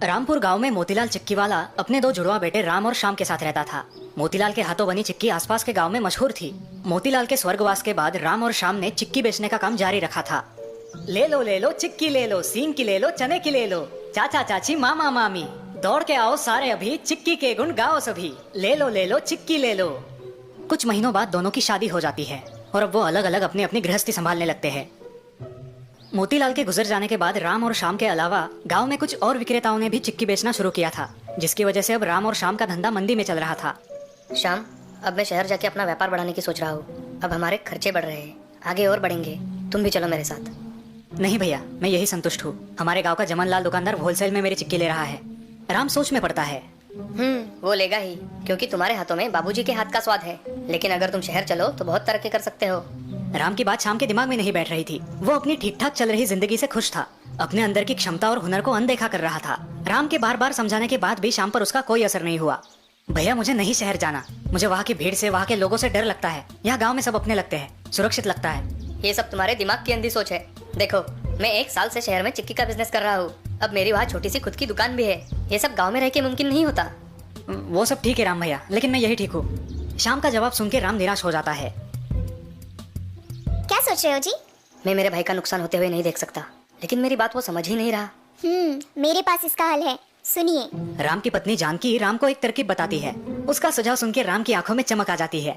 रामपुर गांव में मोतीलाल चिक्की वाला अपने दो जुड़वा बेटे राम और श्याम के साथ रहता था। मोतीलाल के हाथों बनी चिक्की आसपास के गांव में मशहूर थी। मोतीलाल के स्वर्गवास के बाद राम और श्याम ने चिक्की बेचने का काम जारी रखा था। ले लो चिक्की ले लो, सींग की ले लो, चने की ले लो, चाचा चाची मामा मामी, दौड़ के आओ सारे अभी, चिक्की के गुण गाओ सभी। ले लो चिक्की ले लो। कुछ महीनों बाद दोनों की शादी हो जाती है और अब वो अलग अलग अपनी अपनी गृहस्थी संभालने लगते हैं। मोतीलाल के गुजर जाने के बाद राम और श्याम के अलावा गांव में कुछ और विक्रेताओं ने भी चिक्की बेचना शुरू किया था, जिसकी वजह से अब राम और श्याम का धंधा मंदी में चल रहा था। श्याम, अब मैं शहर जाके अपना व्यापार बढ़ाने की सोच रहा हूँ। अब हमारे खर्चे बढ़ रहे हैं, आगे और बढ़ेंगे। तुम भी चलो मेरे साथ। नहीं भैया, मैं यही संतुष्ट हूँ। हमारे गांव का जमन लाल दुकानदार होलसेल में मेरी चिक्की ले रहा है। राम सोच में पड़ता है। वो लेगा ही, क्योंकि तुम्हारे हाथों में बाबूजी के हाथ का स्वाद है। लेकिन अगर तुम शहर चलो तो बहुत तरक्की कर सकते हो। राम की बात श्याम के दिमाग में नहीं बैठ रही थी। वो अपनी ठीक ठाक चल रही जिंदगी से खुश था, अपने अंदर की क्षमता और हुनर को अनदेखा कर रहा था। राम के बार बार समझाने के बाद भी श्याम पर उसका कोई असर नहीं हुआ। भैया, मुझे नहीं शहर जाना। मुझे वहाँ की भीड़ से, वहाँ के लोगों से डर लगता है। यहाँ गाँव में सब अपने लगते हैं, सुरक्षित लगता है। ये सब तुम्हारे दिमाग की अंधी सोच है। देखो, मैं 1 साल से शहर में चिक्की का बिजनेस कर रहा हूँ। अब मेरी वहाँ छोटी सी खुद की दुकान भी है। ये सब गाँव में रह के मुमकिन नहीं होता। वो सब ठीक है राम भैया, लेकिन मैं यही ठीक हूँ। श्याम का जवाब सुन के राम निराश हो जाता है। क्या सोच रहे हो जी? मैं मेरे भाई का नुकसान होते हुए नहीं देख सकता, लेकिन मेरी बात वो समझ ही नहीं रहा। मेरे पास इसका हल है, सुनिए। राम की पत्नी जानकी राम को एक तरकीब बताती है। उसका सुझाव सुन के राम की आंखों में चमक आ जाती है।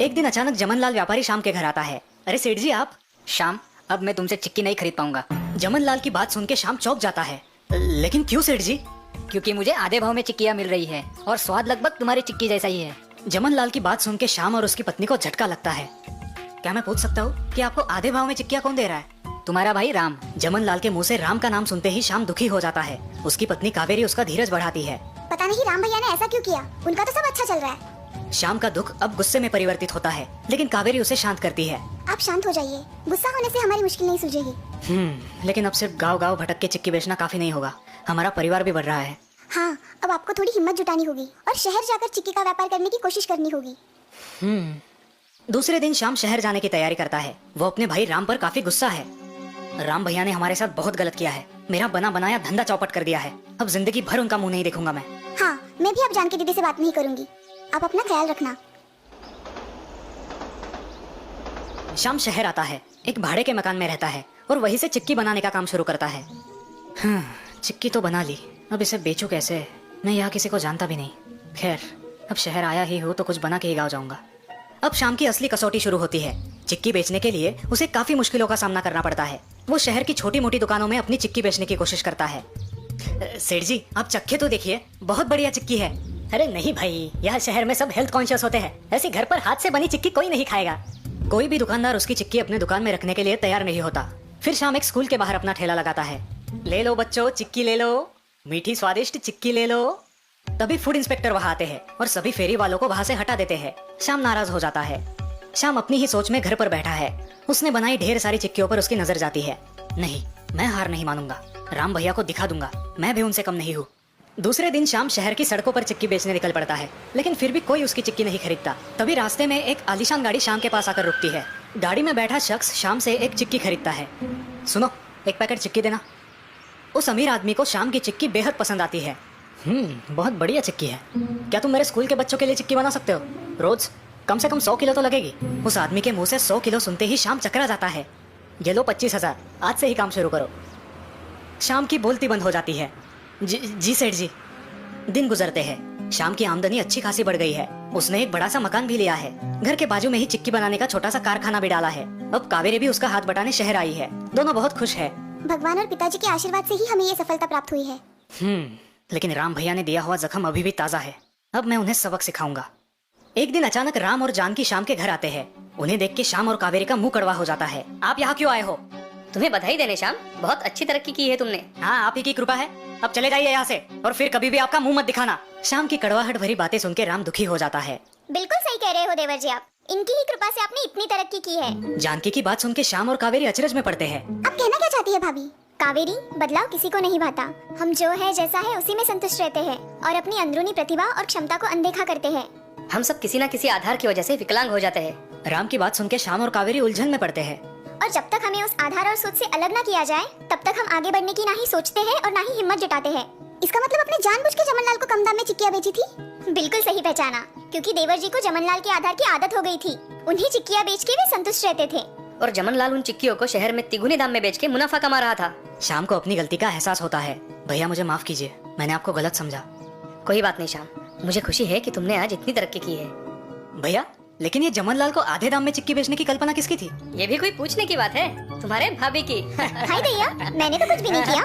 एक दिन अचानक जमनलाल व्यापारी श्याम के घर आता है। अरे सेठ जी आप? श्याम, अब मैं तुमसे चिक्की नहीं खरीद पाऊंगा। जमनलाल की बात सुन के श्याम चौंक जाता है। लेकिन क्यों सेठ जी? क्योंकि मुझे आधे भाव में चिक्कियाँ मिल रही है और स्वाद लगभग तुम्हारी चिक्की जैसा ही है। जमनलाल की बात सुन के श्याम और उसकी पत्नी को झटका लगता है। क्या मैं पूछ सकता हूँ कि आपको आधे भाव में चिक्कियाँ कौन दे रहा है? तुम्हारा भाई राम। जमनलाल के मुंह से राम का नाम सुनते ही श्याम दुखी हो जाता है। उसकी पत्नी कावेरी उसका धीरज बढ़ाती है। पता नहीं राम भैया ने ऐसा क्यों किया, उनका तो सब अच्छा चल रहा है। श्याम का दुख अब गुस्से में परिवर्तित होता है, लेकिन कावेरी उसे शांत करती है। आप शांत हो जाइए, गुस्सा होने से हमारी मुश्किल नहीं सुलझेगी। लेकिन अब सिर्फ गाँव गाँव भटक के चिक्की बेचना काफी नहीं होगा। हमारा परिवार भी बढ़ रहा है। हाँ, अब आपको थोड़ी हिम्मत जुटानी होगी और शहर जाकर चिक्की का व्यापार करने की कोशिश करनी होगी। दूसरे दिन श्याम शहर जाने की तैयारी करता है। वो अपने भाई राम पर काफी गुस्सा है। राम भैया ने हमारे साथ बहुत गलत किया है। मेरा बना बनाया धंधा चौपट कर दिया है। अब जिंदगी भर उनका मुंह नहीं देखूंगा मैं। हाँ, मैं भी अब जानकी दीदी से बात नहीं करूंगी। आप अपना ख्याल रखना। श्याम शहर आता है, एक भाड़े के मकान में रहता है और वहीं से चिक्की बनाने का काम शुरू करता है। चिक्की तो बना ली, अब इसे बेचूं कैसे? मैं यहाँ किसी को जानता भी नहीं। खैर, अब शहर आया ही हो तो कुछ बना के ही गाँव जाऊंगा। अब शाम की असली कसौटी शुरू होती है। चिक्की बेचने के लिए उसे काफी मुश्किलों का सामना करना पड़ता है। वो शहर की छोटी मोटी दुकानों में अपनी चिक्की बेचने की कोशिश करता है। सेठ जी आप चखे तो देखिए, बहुत बढ़िया चिक्की है। अरे नहीं भाई, यहाँ शहर में सब हेल्थ कॉन्शियस होते हैं। ऐसी घर पर हाथ से बनी चिक्की कोई नहीं खाएगा। कोई भी दुकानदार उसकी चिक्की अपने दुकान में रखने के लिए तैयार नहीं होता। फिर शाम एक स्कूल के बाहर अपना ठेला लगाता है। ले लो बच्चों, चिक्की ले लो, मीठी स्वादिष्ट चिक्की ले लो। तभी फूड इंस्पेक्टर वहाँ आते हैं और सभी फेरी वालों को वहाँ से हटा देते हैं। श्याम नाराज हो जाता है। श्याम अपनी ही सोच में घर पर बैठा है। उसने बनाई ढेर सारी चिक्कियों पर उसकी नजर जाती है। नहीं, मैं हार नहीं मानूंगा। राम भैया को दिखा दूंगा, मैं भी उनसे कम नहीं हूँ। दूसरे दिन शाम शहर की सड़कों पर चिक्की बेचने निकल पड़ता है, लेकिन फिर भी कोई उसकी चिक्की नहीं खरीदता। तभी रास्ते में एक आलीशान गाड़ी शाम के पास आकर रुकती है। गाड़ी में बैठा शख्स शाम से एक चिक्की खरीदता है। सुनो, एक पैकेट चिक्की देना। उस अमीर आदमी को शाम की चिक्की बेहद पसंद आती है। बहुत बढ़िया चिक्की है। क्या तुम मेरे स्कूल के बच्चों के लिए चिक्की बना सकते हो? रोज कम से कम 100 किलो तो लगेगी। उस आदमी के मुंह से 100 किलो सुनते ही शाम चकरा जाता है। ये लो 25,000, आज से ही काम शुरू करो। शाम की बोलती बंद हो जाती है। जी सेठ जी। दिन गुजरते हैं। शाम की आमदनी अच्छी खासी बढ़ गई है। उसने एक बड़ा सा मकान भी लिया है। घर के बाजू में ही चिक्की बनाने का छोटा सा कारखाना भी डाला है। अब कावेरी भी उसका हाथ बटाने शहर आई है। दोनों बहुत खुश है। भगवान और पिताजी के आशीर्वाद से ही हमें ये सफलता प्राप्त हुई है। लेकिन राम भैया ने दिया हुआ जख्म अभी भी ताजा है। अब मैं उन्हें सबक सिखाऊंगा। एक दिन अचानक राम और जानकी शाम के घर आते हैं। उन्हें देख के शाम और कावेरी का मुंह कड़वा हो जाता है। आप यहाँ क्यों आए हो? तुम्हें बधाई देने श्याम, बहुत अच्छी तरक्की की है तुमने। हाँ, आप ही की कृपा है। अब चले जाइए यहाँ से और फिर कभी भी आपका मुंह मत दिखाना। शाम की कड़वाहट भरी बातें सुन के राम दुखी हो जाता है। बिल्कुल सही कह रहे हो देवर जी आप। इनकी ही कृपा से आपने इतनी तरक्की की है। जानकी की बात सुन के श्याम और कावेरी अचरज में पड़ते हैं। अब कहना क्या चाहती है भाभी? कावेरी, बदलाव किसी को नहीं भाता। हम जो है जैसा है उसी में संतुष्ट रहते हैं और अपनी अंदरूनी प्रतिभा और क्षमता को अनदेखा करते हैं। हम सब किसी न किसी आधार की वजह से विकलांग हो जाते हैं। राम की बात सुन के श्याम और कावेरी उलझन में पड़ते हैं। और जब तक हमें उस आधार और सोच से अलग न किया जाए, तब तक हम आगे बढ़ने की ना ही सोचते हैं और ना ही हिम्मत जुटाते हैं। इसका मतलब आपने जानबूझ के जमनलाल को कम दाम में चिक्कियाँ बेची थी? बिल्कुल सही पहचाना, क्योंकि देवर जी को जमनलाल के आधार की आदत हो गई थी। उन्हें चिक्कियाँ बेच के वे संतुष्ट रहते थे। और जमनलाल उन चिक्कियों को शहर में तिगुने दाम में बेच के मुनाफा कमा रहा था। श्याम को अपनी गलती का एहसास होता है। भैया मुझे माफ कीजिए, मैंने आपको गलत समझा। कोई बात नहीं श्याम, मुझे खुशी है कि तुमने आज इतनी तरक्की की है। भैया, लेकिन ये जमनलाल को आधे दाम में चिक्की बेचने की कल्पना किसकी थी? ये भी कोई पूछने की बात है? तुम्हारे भाभी की। हाय भैया, मैंने तो कुछ भी नहीं किया।